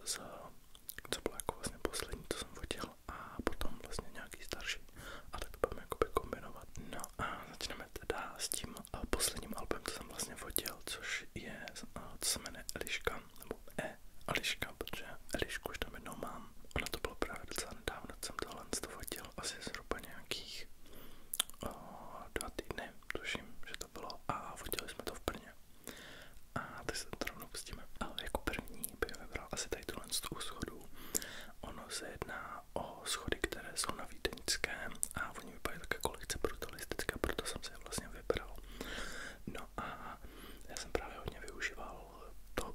co bylo jako vlastně poslední, co jsem fotil, a potom vlastně nějaký starší. A tak to budeme jakoby kombinovat. No a začneme teda s tím posledním albem, co jsem vlastně fotil, což je, co se jmenuje Eliška, nebo Eliška, protože Elišku už tam jednou mám. Ono to bylo právě docela nedávno, jsem tohle fotil, asi zhruba nějakých 2 týdny, tuším, že to bylo, a fotili jsme to v Brně. A teď se to rovnou pustíme. Ale jako první bych vybral asi tady tuhle u schodů. Ono se jedná o schody, které jsou na Vídeňském a oni vypadají také jako lehce brutalistické, proto jsem se je vlastně vybral. No a já jsem právě hodně využíval toho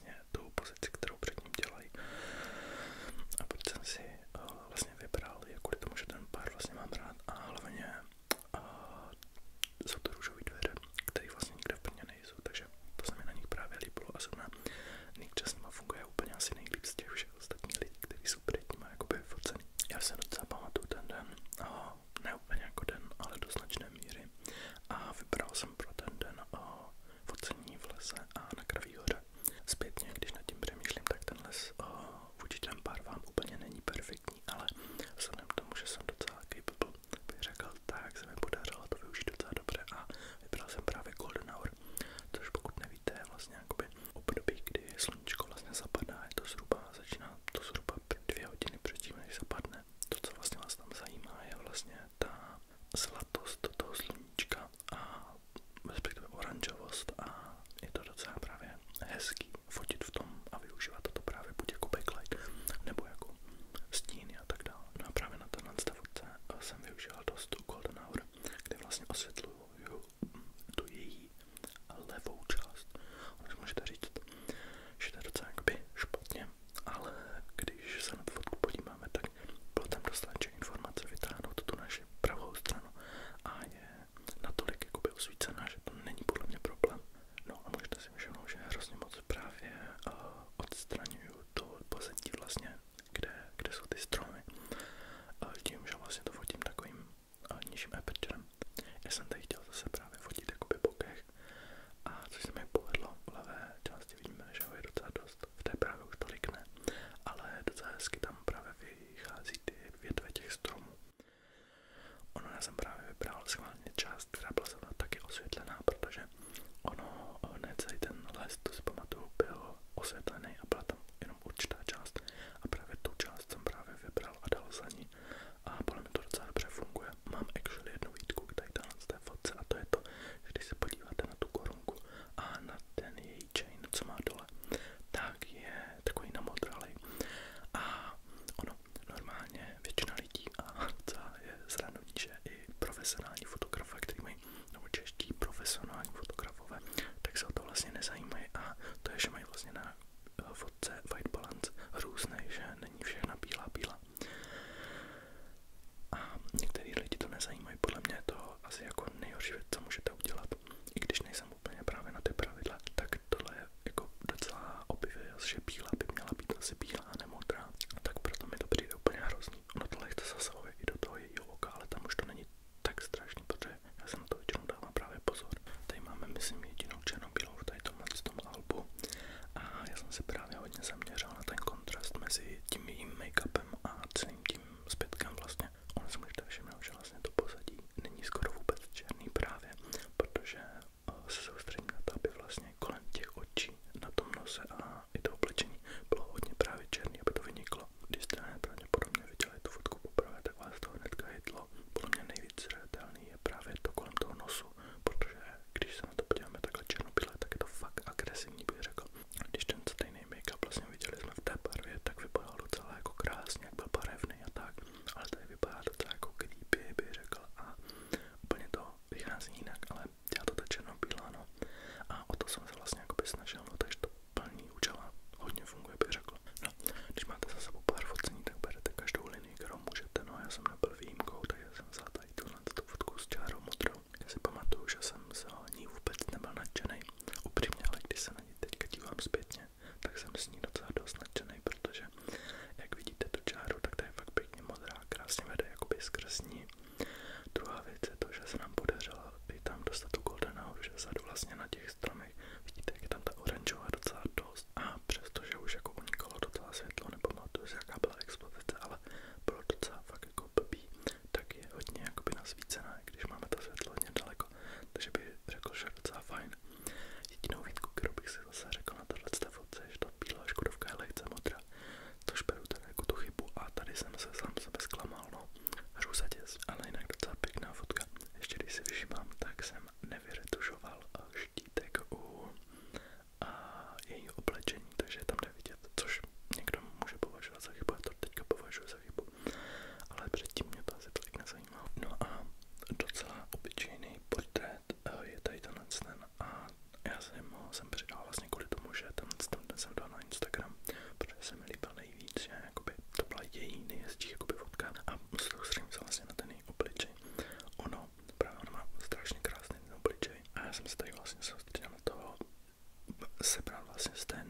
vlastně tu pozici, kterou před ním dělají. A proč jsem si vlastně vybral, je kvůli tomu, že ten pár vlastně mám rád a hlavně jsou to růžové dveře, které vlastně nikde v Brně nejsou, takže to se mi na nich právě líbilo a zrovna Nikča s nima funguje úplně asi nejlíp z těch všech ostatních lidí, kteří jsou před nima jakoby focený. Já se docela pamatuju ten den, ne úplně jako den, ale do značné míry a vybral jsem pro ten den focení v lese a na Kraví hoře. Zpětně, když nad tím přemýšlím, tak ten les vůči těm barvám úplně není perfektní, ale vzhledem k tomu, že jsem docela capable, bych řekl, tak se mi podařilo to využít docela dobře a vybral jsem právě Golden Hour, což pokud nevíte, je vlastně jakoby období, kdy sluníčko vlastně zapadá, je to začíná to zhruba 2 hodiny předtím, než zapadne. To, co vlastně vás tam zajímá, je vlastně ta zlatost toho sluníčka a respektive oranžovost a je to docela právě hezký fotit v tom a využívat to právě buď jako backlight nebo jako stíny a tak dále. No a právě na tenhle fotce jsem využíval dost tu Golden Hour, kde vlastně osvětluju tu její levou část. Ono si můžete říct, že to je docela jakoby špatně, ale když se na tu fotku podíváme, tak bylo tam dostatečné informace vytáhnout tu naši pravou stranu a je natolik jakoby osvícená, že to není podle mě problém. No a můžete si všimnout, že hrozně moc právě odstraňuju to pozadí vlastně, kde jsou ty stromy. Tím, že vlastně to fotím takovým nižším aperturem. Já jsem tady chtěl zase právě fotit jakoby bokeh a což se mi povedlo, v levé části vidíme, že ho je docela dost, v té právě už tolik ne, ale docela hezky tam právě vychází ty větve těch stromů. Ono já jsem právě vybral schválně část, která byla zrovna taky osvětlená, protože ne celý ten les, to si pamatuju, byl osvětlený a byla tam jenom určitá část a právě tu část jsem právě vybral a dal za ní a podle mě to docela dobře funguje. Mám actually jednu výtku k tady z té fotce a to je to, že když se podíváte na tu korunku a na ten její chain, co má dole, tak je takový namodralej a ono normálně většina lidí a docela je zranudí, že i profesionální fotografové, který mají, nebo čeští profesionální fotografové, tak se o to vlastně nezajímají a to je, že mají vlastně na fotce white balance různý, že není všechna bílá. A některý lidi to nezajímají, podle mě je to asi jako nejhorší věc, co můžete udělat. I když nejsem úplně právě na ty pravidla, tak tohle je jako docela obvious, že bílá by měla být asi bílá a nemodrá. Tak proto mi to přijde úplně hrozný. Ono to lehce zasahuje i do toho jejího oka, ale tam už to není tak strašný, protože já jsem na to většinou dávám právě pozor. Tady máme, myslím, jedinou černobílou v tady tomhle albu a já jsem si právě hodně zaměřil na ten kontrast mezi tím jejím make-upem a celým tím zbytkem vlastně. Ono si můžete všimnout, že vlastně to pozadí není skoro vůbec černý právě, protože se soustředím na to, aby vlastně kolem těch očí, na tom nose a i to oblečení bylo hodně právě černý, aby to vyniklo. Když jste pravděpodobně viděli tu fotku poprvé, tak vás to hnedka hitlo. Podle mě nejvíc zřetelný je právě to kolem toho nosu, protože když se na to podíváme takhle černobíle, tak je to fakt agresivní, bych řekl. Když ten stejný make-up vlastně viděli jsme v té barvě, tak vypadal docela jako krásně, jak byl barevný a tak, ale tady vypadá docela jako creepy, bych řekl, a úplně to vychází jinak, ale dělá to ta černobílá, no. A o to jsem se vlastně jakoby snažil, no, takže to plný účel hodně funguje, bych řekl. No, když máte za sebou pár focení, tak berete každou linii, kterou můžete, no, já jsem nebyl výjimkou, takže jsem vzal tady tu fotku s čárou modrou. Já si pamatuju, že jsem se ní vůbec nebyl nadšenej, upřímně, ale když se na ní teďka dívám zpětně, tak jsem s ní docela dost nadšenej, protože jak vidíte tu čáru, tak to je fakt pěkně modrá, krásně vede jakoby skrz ní. Druhá věc je to, že se nám podařilo i tam dostat tu Golden Hour, že vzadu vlastně na těch stromech vidíte, jak je tam ta oranžová docela dost a přestože už jako unikalo docela světlo, nepamatuju si, jaká byla expozice, ale bylo docela fakt jako blbý, tak je hodně jakoby nasvícená, když máme to světlo hodně daleko, takže bych řekl, že je docela fajn. Jedinou výtku, kterou bych si zase řekl na tato fotce, je, že ta bílá Škodovka je lehce modrá, což beru teda jako tu chybu a tady jsem se sám sebe zklamal, no, hruzaděs, ale jinak docela pěkná fotka. Ještě když si všimám, tak jsem nevyretušoval štítek u jejího oblečení, takže je tam jde vidět, což někdo může považovat za chybu, já to teďka považuji za chybu, ale předtím mě to asi tolik nezajímalo. No a docela obyčejný portrét je tady tenhle a já jsem přidal vlastně kvůli sebral vlastně z té